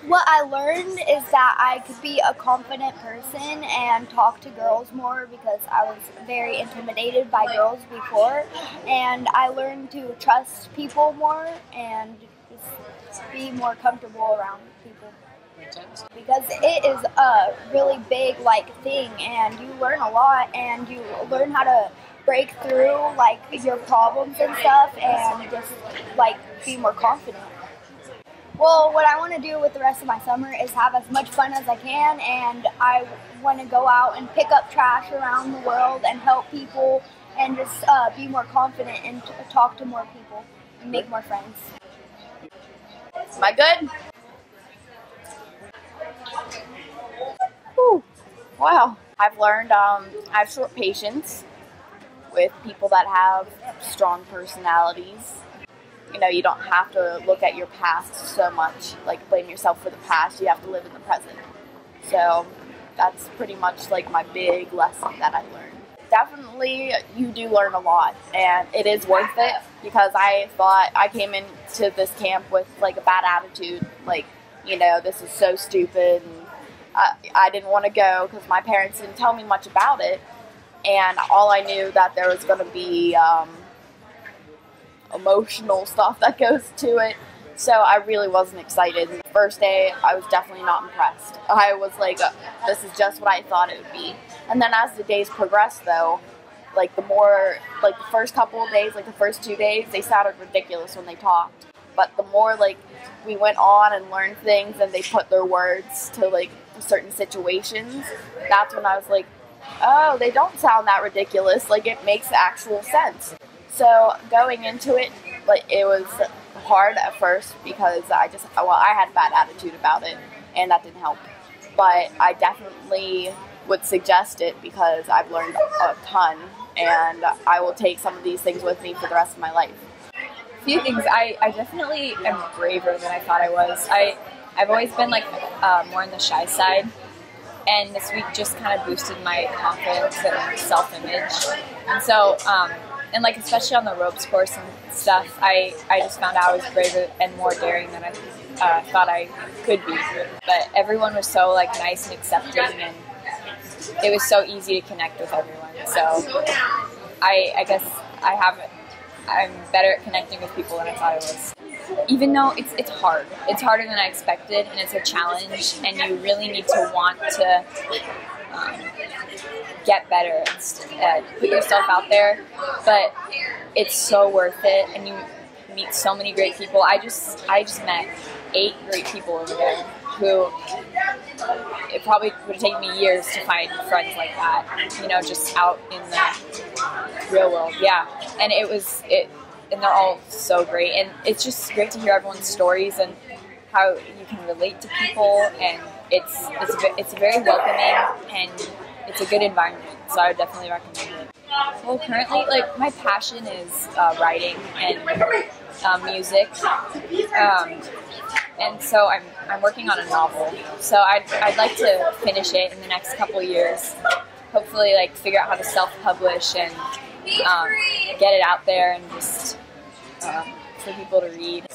What I learned is that I could be a confident person and talk to girls more because I was very intimidated by girls before. And I learned to trust people more and just be more comfortable around people. Because it is a really big thing, and you learn a lot, and you learn how to break through your problems and stuff, and just be more confident. Well, what I want to do with the rest of my summer is have as much fun as I can, and I want to go out and pick up trash around the world and help people, and just be more confident and talk to more people and make more friends. Am I good? Whew. Wow. I've learned I have short patience with people that have strong personalities. You know, you don't have to look at your past so much, blame yourself for the past. You have to live in the present. So that's pretty much my big lesson that I learned. Definitely, you do learn a lot, and it is worth it, because I thought I came into this camp with a bad attitude, this is so stupid, and I didn't want to go because my parents didn't tell me much about it, and all I knew that there was going to be emotional stuff that goes to it, so I really wasn't excited. And the first day, I was definitely not impressed. I was this is just what I thought it would be. And then as the days progressed, though, the first couple of days, the first 2 days, they sounded ridiculous when they talked. But the more, we went on and learned things, and they put their words to, certain situations, that's when I was oh, they don't sound that ridiculous. It makes actual sense. So going into it, it was hard at first because I had a bad attitude about it, and that didn't help. But I definitely would suggest it because I've learned a ton, and I will take some of these things with me for the rest of my life. A few things. I definitely am braver than I thought I was. I've always been more on the shy side, and this week just kind of boosted my confidence and self-image. And so, and especially on the ropes course and stuff, I just found out I was braver and more daring than I thought I could be. But everyone was so nice and accepting, and it was so easy to connect with everyone. So I guess I'm better at connecting with people than I thought I was. Even though it's hard. It's harder than I expected, and it's a challenge, and you really need to want to get better and put yourself out there, but it's so worth it, and you meet so many great people. I just met 8 great people over there who it probably would have taken me years to find friends like that, just out in the real world. Yeah, and and they're all so great, and it's just great to hear everyone's stories and how you can relate to people, and it's very welcoming, and it's a good environment, so I would definitely recommend it. Well, currently, my passion is writing and music, and so I'm working on a novel. So I'd like to finish it in the next couple of years. Hopefully, figure out how to self-publish and get it out there, and just for people to read.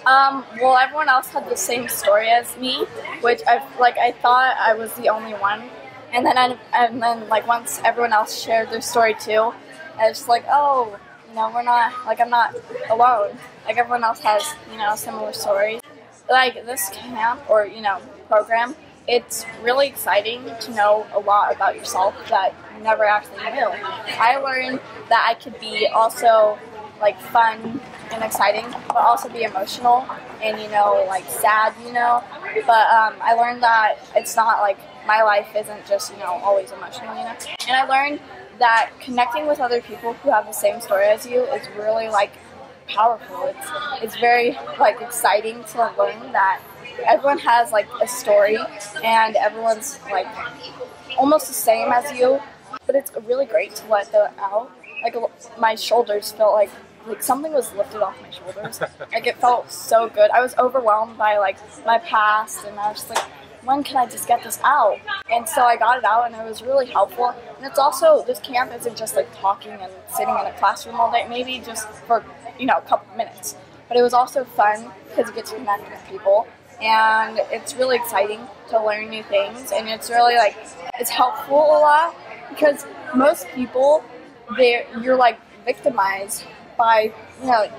Well, everyone else had the same story as me, which I thought I was the only one, and then once everyone else shared their story too, I was just oh, we're not I'm not alone. Everyone else has similar stories. This camp or program, it's really exciting to know a lot about yourself that you never actually knew. I learned that I could be also fun and exciting, but also be emotional and sad, but I learned that it's not my life isn't just always emotional, and I learned that connecting with other people who have the same story as you is really powerful. It's very exciting to learn that everyone has a story, and everyone's almost the same as you, but it's really great to let that out. My shoulders felt like something was lifted off my shoulders. It felt so good. I was overwhelmed by my past, and I was just when can I just get this out? And so I got it out, and it was really helpful. And it's also, this camp isn't just talking and sitting in a classroom all day, maybe just for a couple minutes. but it was also fun because you get to connect with people, and it's really exciting to learn new things, and it's really like it's helpful a lot because most people you're like victimized by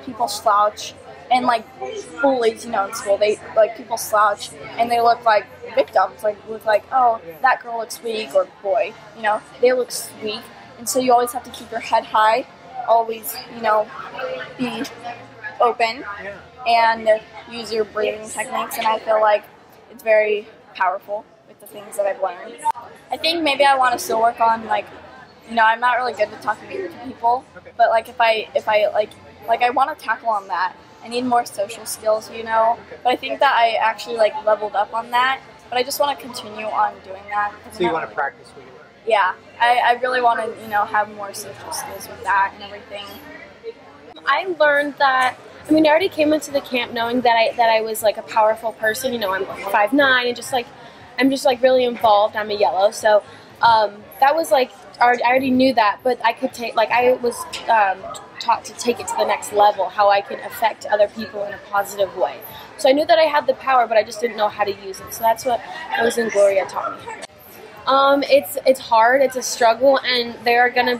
people slouch and like bullies in school. They like people slouch and they look like victims, like look like, oh, that girl looks weak, or boy, they look weak, and so you always have to keep your head high, always be open and use your breathing techniques, and I feel like it's very powerful with the things that I've learned. I think maybe I want to still work on I'm not really good at talking to people, but like if I I want to tackle on that. I need more social skills, but I think that I actually leveled up on that, but I just want to continue on doing that. So you want to practice what you learn? Yeah, I really want to have more social skills with that and everything. I learned that, I already came into the camp knowing that I was like a powerful person. I'm 5'9", and I'm just really involved. I'm a yellow, so that was I already knew that, but I could take I was taught to take it to the next level, how I can affect other people in a positive way. So I knew that I had the power, but I just didn't know how to use it. So that's what Rose and Gloria taught me. It's hard. It's a struggle, and there's gonna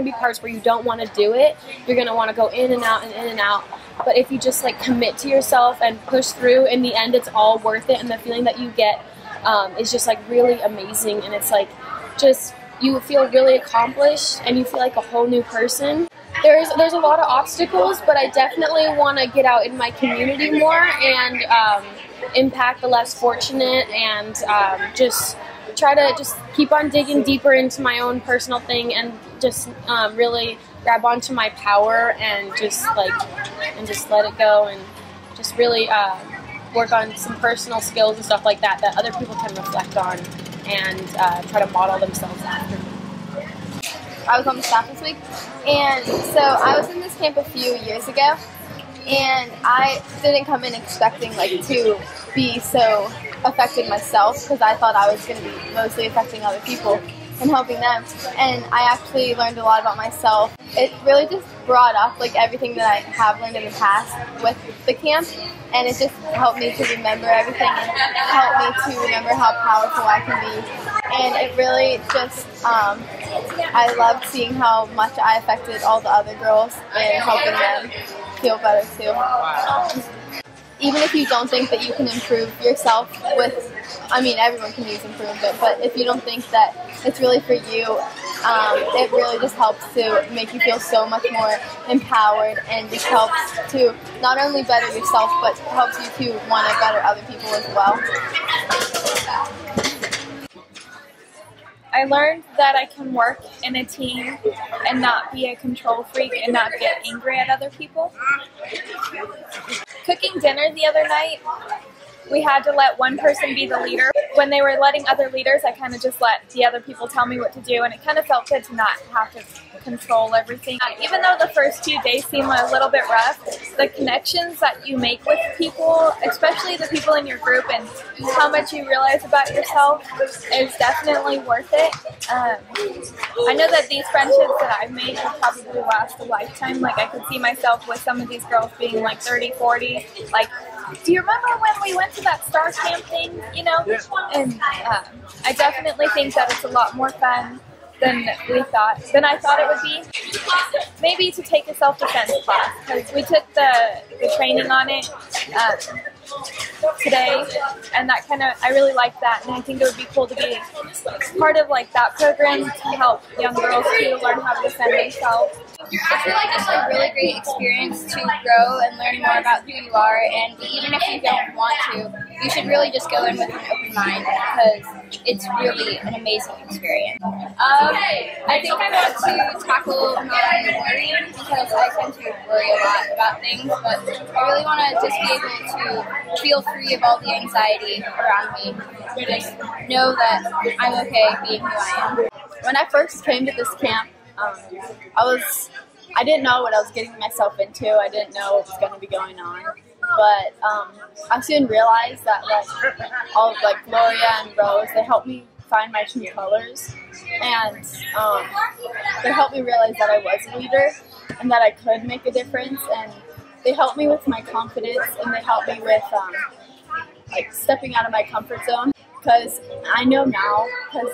be parts where you don't want to do it. You're gonna want to go in and out and in and out. But if you just commit to yourself and push through, in the end, it's all worth it. And the feeling that you get is just really amazing. And it's you feel really accomplished, and you feel like a whole new person. There's a lot of obstacles, but I definitely want to get out in my community more and impact the less fortunate, and just try to just keep on digging deeper into my own personal thing, and just really grab onto my power and just let it go, and just really work on some personal skills and stuff like that other people can reflect on and try to model themselves after. I was on the staff this week, and so I was in this camp a few years ago, and I didn't come in expecting to be so affected myself, because I thought I was going to be mostly affecting other people and helping them, and I actually learned a lot about myself. It really just brought up everything that I have learned in the past with the camp, and it just helped me to remember everything and helped me to remember how powerful I can be. And it really just, I loved seeing how much I affected all the other girls and helping them feel better too. Even if you don't think that you can improve yourself everyone can use improvement, but if you don't think that it's really for you, it really just helps to make you feel so much more empowered, and just helps to not only better yourself, but helps you to want to better other people as well. I learned that I can work in a team and not be a control freak and not get angry at other people. Cooking dinner the other night, we had to let one person be the leader. When they were letting other leaders, I kind of just let the other people tell me what to do, and it kind of felt good to not have to control everything. Even though the first few days seem a little bit rough, the connections that you make with people, especially the people in your group, and how much you realize about yourself is definitely worth it. I know that these friendships that I've made will probably last a lifetime. I could see myself with some of these girls being 30, 40. Do you remember when we went to that STARR camp thing, And I definitely think that it's a lot more fun than I thought it would be. Maybe to take a self-defense class, because we took the training on it today, and that I really like that, and I think it would be cool to be part of that program to help young girls to learn how to defend themselves. It's really just a really great experience to grow and learn more about who you are, and even if you don't want to, you should really just go in with an open mind, because it's really an amazing experience. I think I want to tackle non-worrying, because I tend to worry a lot about things, but I really want to just be able to feel free of all the anxiety around me, and just know that I'm okay being who I am. When I first came to this camp, I didn't know what I was getting myself into. I didn't know what was going to be going on. But I soon realized that all Gloria and Rose, they helped me find my true colors, and they helped me realize that I was a leader, and that I could make a difference, and they helped me with my confidence, and they helped me with like stepping out of my comfort zone, because I know now, because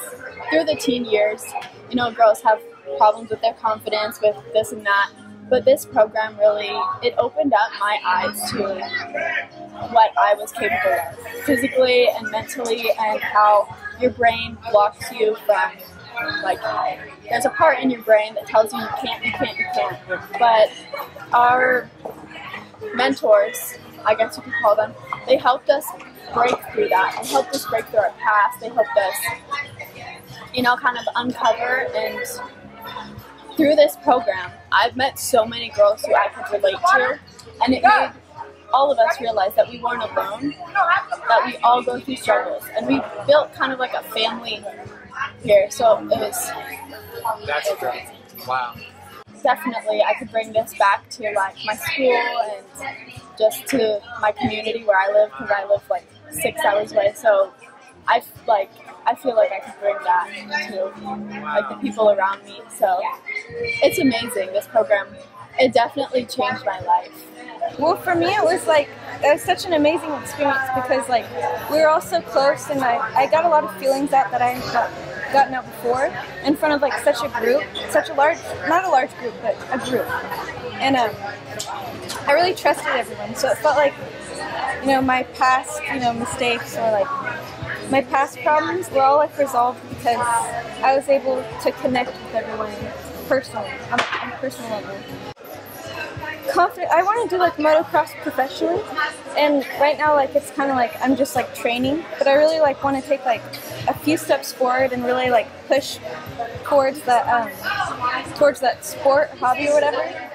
through the teen years, you know, girls have problems with their confidence, with this and that, but this program really, it opened up my eyes to what I was capable of, physically and mentally, and how your brain blocks you from, like, there's a part in your brain that tells you you can't, you can't, you can't, but our mentors, I guess you could call them, they helped us break through that. They helped us break through our past. They helped us, you know, kind of uncover, and through this program, I've met so many girls who I could relate to, and it made all of us realize that we weren't alone, that we all go through struggles, and we built kind of like a family here, so it was... That's great. Wow. Definitely, I could bring this back to like my school and just to my community where I live, because I live like 6 hours away. So I feel like I could bring that to like the people around me. So it's amazing, this program. It definitely changed my life. Well, for me, it was such an amazing experience, because like we were all so close, and I got a lot of feelings out that I hadn't gotten out before in front of like such a group, such a large, not a large group, but a group. And I really trusted everyone, so it felt like, you know, my past, you know, mistakes, or like my past problems were all like resolved, because I was able to connect with everyone personally, on a personal level. I want to do like motocross professionally, and right now like it's kind of like I'm just like training, but I really like want to take like a few steps forward and really like push towards that sport, hobby, or whatever.